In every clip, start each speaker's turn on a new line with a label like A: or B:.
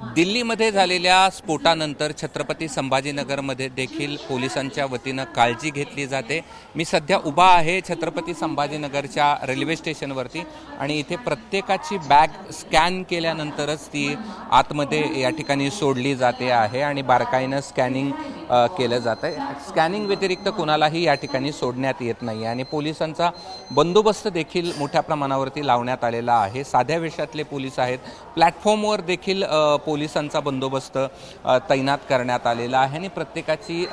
A: दिल्लीमध्ये झालेल्या स्फोटानंतर छत्रपती संभाजीनगरमध्ये देखील पोलिसांच्या वतीनं काळजी घेतली जाते। मी सध्या उभा आहे छत्रपती संभाजीनगरच्या रेल्वे स्टेशनवरती आणि इथे प्रत्येकाची बॅग स्कॅन केल्यानंतरच ती आतमध्ये या ठिकाणी सोडली जाते आहे आणि बारकाईनं स्कॅनिंग केलं जातं। स्कॅनिंग व्यतिरिक्त कोणालाही या ठिकाणी सोडण्यात येत नाही आणि पोलिसांचा बंदोबस्त देखील मोठ्या प्रमाणावरती लावण्यात आलेला आहे। साध्या वेशातले पोलीस आहेत, प्लॅटफॉर्मवर देखील पोलिसांचा बंदोबस्त तैनात करण्यात आलेला आहे आणि प्रत्येकाची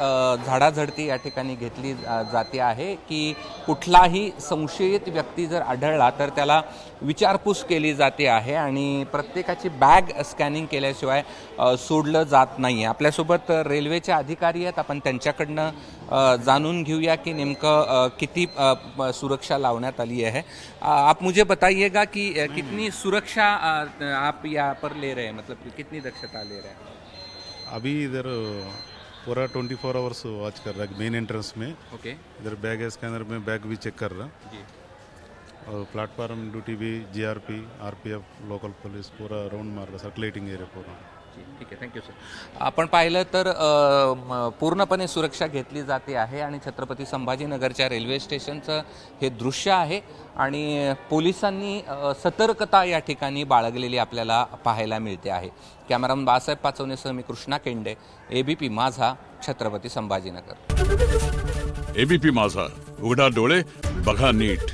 A: झाडाझडती या ठिकाणी घेतली जाते आहे की कुठलाही संशयित व्यक्ती जर आढळला तर त्याला विचारपूस केली जाते आहे आणि प्रत्येकाची बॅग स्कॅनिंग केल्याशिवाय सोडलं जात नाही। आपल्यासोबत रेल्वेचे अधिकारी आहेत, आपण त्यांच्याकडनं जाणून घेऊया की नेमकं किती सुरक्षा लावण्यात आली है। आप मुझे बताइएगा कि कितनी सुरक्षा आप यहाँ पर ले रहे हैं, मतलब कितनी दक्षता ले रहे हैं?
B: अभी इधर पूरा 24 आवर्स वॉच कर रहा है मेन एंट्रेंस में।
A: ओके।
B: इधर बैग स्कैनर में बैग भी चेक कर रहा
A: जी।
B: और प्लेटफॉर्म ड्यूटी भी जीआरपी आरपीएफ लोकल पुलिस पूरा राउंड मार रहा, सर्कुलेटिंग एरिया पूरा।
A: ठीक आहे, थँक्यू सर। आपण पाहिलं तर पूर्णपणे सुरक्षा घेतली जाते आहे आणि छत्रपती संभाजीनगरच्या रेल्वे स्टेशनचं हे दृश्य आहे आणि पोलिसांनी सतर्कता या ठिकाणी बाळगलेली आपल्याला पाहायला मिळते आहे। कॅमेरामन बाळासाहेब पाचवणेसह मी कृष्णा केंडे, एबीपी माझा, छत्रपती संभाजीनगर।
C: एबीपी माझा, उघडा डोळे बघा नीट।